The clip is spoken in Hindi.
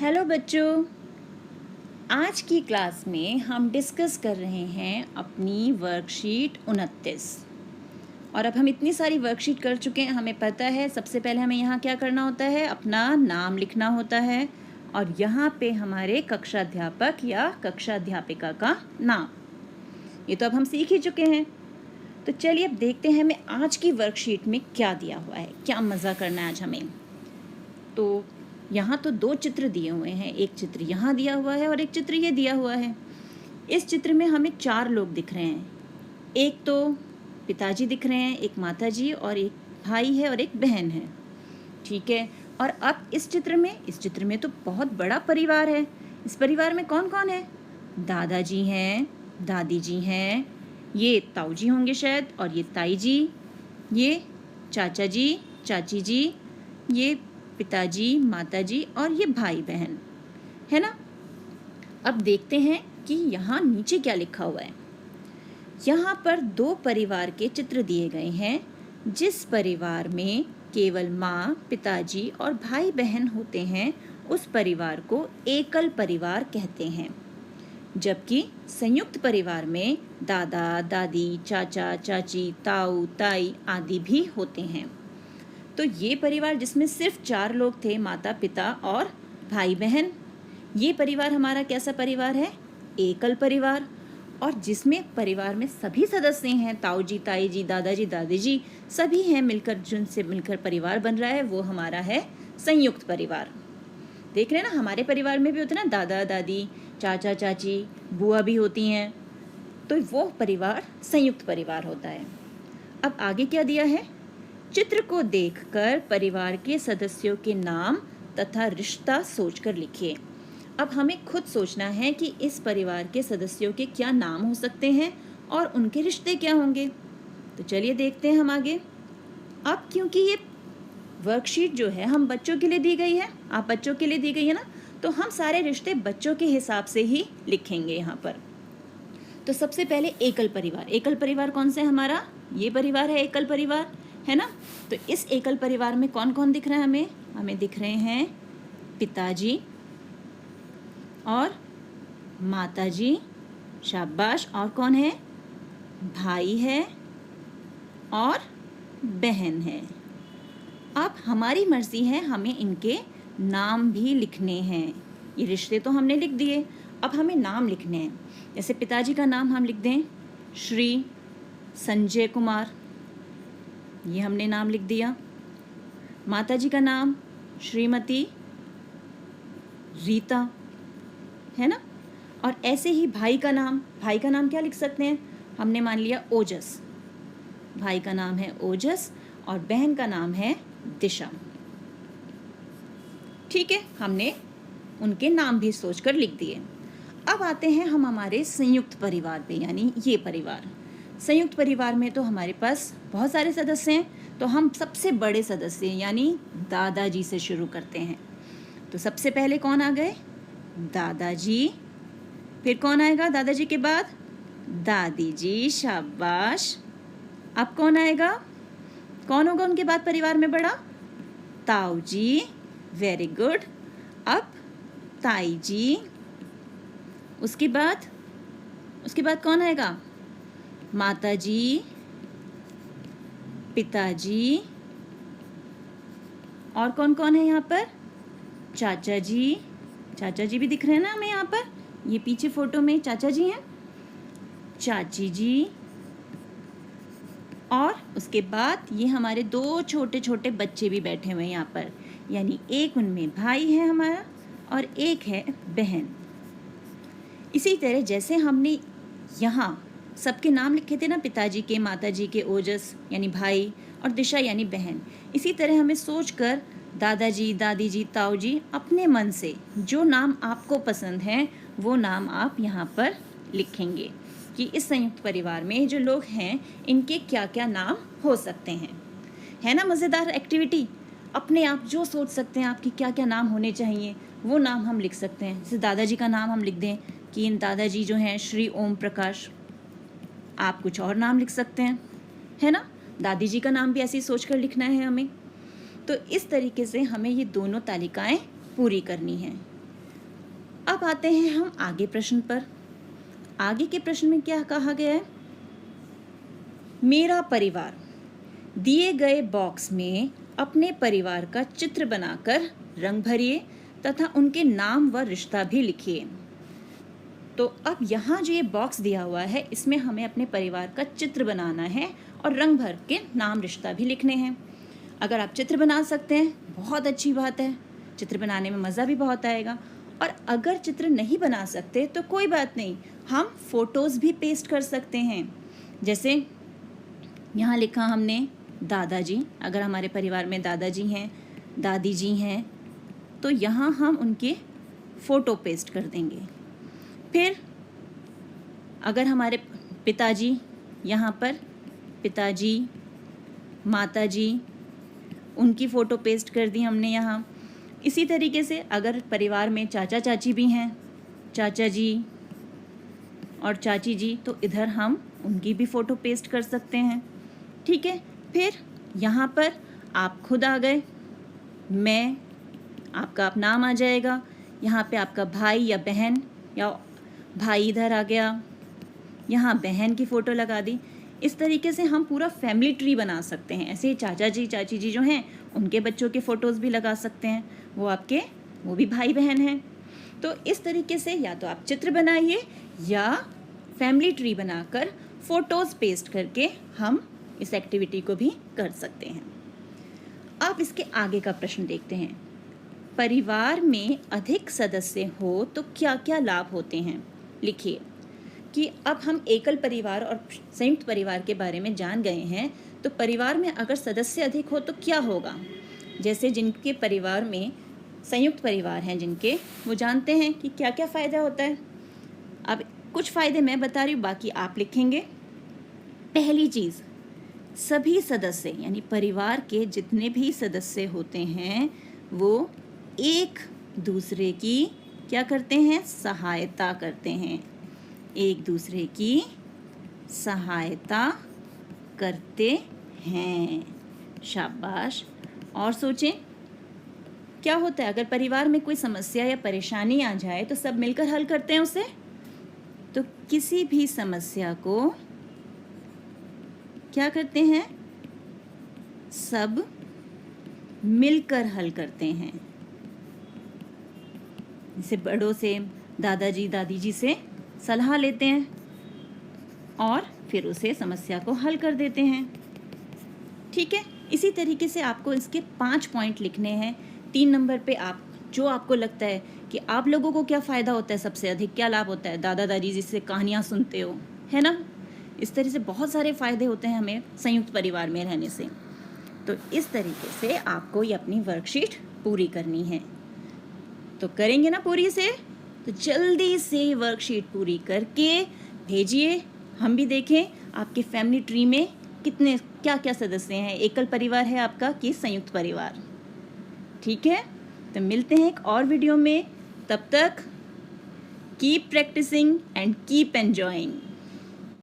हेलो बच्चों, आज की क्लास में हम डिस्कस कर रहे हैं अपनी वर्कशीट 29। और अब हम इतनी सारी वर्कशीट कर चुके हैं, हमें पता है सबसे पहले हमें यहाँ क्या करना होता है, अपना नाम लिखना होता है और यहाँ पे हमारे कक्षाध्यापक या कक्षाध्यापिका का नाम। ये तो अब हम सीख ही चुके हैं। तो चलिए अब देखते हैं हमें आज की वर्कशीट में क्या दिया हुआ है, क्या मज़ा करना है आज हमें। तो यहाँ तो दो चित्र दिए हुए हैं, एक चित्र यहाँ दिया हुआ है और एक चित्र ये दिया हुआ है। इस चित्र में हमें 4 लोग दिख रहे हैं। एक तो पिताजी दिख रहे हैं, एक माताजी और एक भाई है और एक बहन है। ठीक है। और अब इस चित्र में तो बहुत बड़ा परिवार है। इस परिवार में कौन कौन है? दादाजी हैं, दादी जी हैं, ये ताऊ जी होंगे शायद, और ये ताई जी, ये चाचा जी, चाची जी, ये पिताजी, माताजी और ये भाई बहन है ना। अब देखते हैं कि यहाँ नीचे क्या लिखा हुआ है। यहाँ पर 2 परिवार के चित्र दिए गए हैं। जिस परिवार में केवल माँ, पिताजी और भाई बहन होते हैं उस परिवार को एकल परिवार कहते हैं, जबकि संयुक्त परिवार में दादा, दादी, चाचा, चाची, ताऊ, ताई आदि भी होते हैं। तो ये परिवार जिसमें सिर्फ 4 लोग थे, माता, पिता और भाई बहन, ये परिवार हमारा कैसा परिवार है? एकल परिवार। और जिसमें परिवार में सभी सदस्य हैं, ताऊ जी, ताई जी, दादाजी, दादी जी सभी हैं मिलकर, जिनसे मिलकर परिवार बन रहा है, वो हमारा है संयुक्त परिवार। देख रहे हैं ना, हमारे परिवार में भी होते हैं ना, दादा दादी, चाचा चाची, बुआ भी होती हैं, तो वो परिवार संयुक्त परिवार होता है। अब आगे क्या दिया है? चित्र को देखकर परिवार के सदस्यों के नाम तथा रिश्ता सोचकर लिखिए। अब हमें खुद सोचना है कि इस परिवार के सदस्यों के क्या नाम हो सकते हैं और उनके रिश्ते क्या होंगे। तो चलिए देखते हैं हम आगे। अब क्योंकि ये वर्कशीट जो है हम बच्चों के लिए दी गई है, आप बच्चों के लिए दी गई है ना, तो हम सारे रिश्ते बच्चों के हिसाब से ही लिखेंगे यहाँ पर। तो सबसे पहले एकल परिवार। एकल परिवार कौन सा है हमारा? ये परिवार है एकल परिवार, है ना। तो इस एकल परिवार में कौन कौन दिख रहा है हमें? हमें दिख रहे हैं पिताजी और माताजी, शाबाश। और कौन है? भाई है और बहन है। अब हमारी मर्जी है, हमें इनके नाम भी लिखने हैं। ये रिश्ते तो हमने लिख दिए, अब हमें नाम लिखने हैं। जैसे पिताजी का नाम हम लिख दें श्री संजय कुमार, ये हमने नाम लिख दिया। माताजी का नाम श्रीमती रीता, है ना। और ऐसे ही भाई का नाम क्या लिख सकते हैं? हमने मान लिया ओजस, भाई का नाम है ओजस और बहन का नाम है दिशा। ठीक है, हमने उनके नाम भी सोचकर लिख दिए। अब आते हैं हम हमारे संयुक्त परिवार पे, यानी ये परिवार। संयुक्त परिवार में तो हमारे पास बहुत सारे सदस्य हैं, तो हम सबसे बड़े सदस्य यानी दादाजी से शुरू करते हैं। तो सबसे पहले कौन आ गए? दादाजी। फिर कौन आएगा दादाजी के बाद? दादी जी, शाबाश। अब कौन आएगा? कौन होगा उनके बाद परिवार में बड़ा? ताऊ जी, वेरी गुड। अब ताई जी। उसके बाद कौन आएगा? माताजी, पिताजी। और कौन कौन है यहाँ पर? चाचा जी। चाचा जी भी दिख रहे हैं ना हमें यहाँ पर, ये पीछे फोटो में चाचा जी हैं। चाची जी। और उसके बाद ये हमारे 2 छोटे छोटे बच्चे भी बैठे हुए हैं यहाँ पर, यानी एक उनमें भाई है हमारा और एक है बहन। इसी तरह जैसे हमने यहाँ सबके नाम लिखे थे ना, पिताजी के, माताजी के, ओजस यानी भाई और दिशा यानी बहन, इसी तरह हमें सोचकर दादाजी, दादी जी, ताऊ जी अपने मन से जो नाम आपको पसंद है वो नाम आप यहाँ पर लिखेंगे कि इस संयुक्त परिवार में जो लोग हैं इनके क्या क्या नाम हो सकते हैं। है ना मज़ेदार एक्टिविटी? अपने आप जो सोच सकते हैं आपकी क्या क्या नाम होने चाहिए वो नाम हम लिख सकते हैं। जैसे दादाजी का नाम हम लिख दें कि इन दादाजी जो हैं श्री ओम प्रकाश। आप कुछ और नाम लिख सकते हैं, है ना। दादी जी का नाम भी ऐसे ही सोच कर लिखना है हमें। तो इस तरीके से हमें ये दोनों तालिकाएं पूरी करनी हैं। अब आते हैं हम आगे प्रश्न पर। आगे के प्रश्न में क्या कहा गया है? मेरा परिवार। दिए गए बॉक्स में अपने परिवार का चित्र बनाकर रंग भरिए तथा उनके नाम व रिश्ता भी लिखिए। तो अब यहाँ जो ये बॉक्स दिया हुआ है, इसमें हमें अपने परिवार का चित्र बनाना है और रंग भर के नाम रिश्ता भी लिखने हैं। अगर आप चित्र बना सकते हैं, बहुत अच्छी बात है, चित्र बनाने में मज़ा भी बहुत आएगा। और अगर चित्र नहीं बना सकते तो कोई बात नहीं, हम फ़ोटोज़ भी पेस्ट कर सकते हैं। जैसे यहाँ लिखा हमने दादाजी, अगर हमारे परिवार में दादाजी हैं, दादी जी हैं, तो यहाँ हम उनके फ़ोटो पेस्ट कर देंगे। फिर अगर हमारे पिताजी, यहाँ पर पिताजी, माताजी, उनकी फ़ोटो पेस्ट कर दी हमने यहाँ। इसी तरीके से अगर परिवार में चाचा चाची भी हैं, चाचा जी और चाची जी, तो इधर हम उनकी भी फ़ोटो पेस्ट कर सकते हैं। ठीक है, फिर यहाँ पर आप खुद आ गए, मैं, आपका आप नाम आ जाएगा, यहाँ पे आपका भाई या बहन, या भाई इधर आ गया, यहाँ बहन की फ़ोटो लगा दी। इस तरीके से हम पूरा फैमिली ट्री बना सकते हैं। ऐसे ही चाचा जी चाची जी जो हैं, उनके बच्चों के फ़ोटोज़ भी लगा सकते हैं, वो भी भाई बहन हैं। तो इस तरीके से या तो आप चित्र बनाइए या फैमिली ट्री बनाकर फ़ोटोज़ पेस्ट करके हम इस एक्टिविटी को भी कर सकते हैं। अब इसके आगे का प्रश्न देखते हैं। परिवार में अधिक सदस्य हो तो क्या क्या लाभ होते हैं? लिखिए कि अब हम एकल परिवार और संयुक्त परिवार के बारे में जान गए हैं, तो परिवार में अगर सदस्य अधिक हो तो क्या होगा। जैसे जिनके परिवार में संयुक्त परिवार हैं जिनके, वो जानते हैं कि क्या क्या फ़ायदा होता है। अब कुछ फ़ायदे मैं बता रही हूँ, बाकी आप लिखेंगे। पहली चीज़, सभी सदस्य यानी परिवार के जितने भी सदस्य होते हैं वो एक दूसरे की क्या करते हैं? सहायता करते हैं। एक दूसरे की सहायता करते हैं। शाबाश। और सोचें क्या होता है अगर परिवार में कोई समस्या या परेशानी आ जाए तो सब मिलकर हल करते हैं उसे। तो किसी भी समस्या को क्या करते हैं? सब मिलकर हल करते हैं। जैसे बड़ों से, दादाजी दादी जी से सलाह लेते हैं और फिर उसे समस्या को हल कर देते हैं। ठीक है, इसी तरीके से आपको इसके 5 पॉइंट लिखने हैं। 3 नंबर पे आप जो आपको लगता है कि आप लोगों को क्या फ़ायदा होता है, सबसे अधिक क्या लाभ होता है, दादा दादी जी से कहानियाँ सुनते हो, है ना। इस तरह से बहुत सारे फ़ायदे होते हैं हमें संयुक्त परिवार में रहने से। तो इस तरीके से आपको ये अपनी वर्कशीट पूरी करनी है। तो करेंगे ना पूरी से? तो जल्दी से वर्कशीट पूरी करके भेजिए, हम भी देखें आपके फैमिली ट्री में कितने क्या क्या सदस्य हैं, एकल परिवार है आपका कि संयुक्त परिवार। ठीक है, तो मिलते हैं एक और वीडियो में। तब तक keep practising and keep enjoying.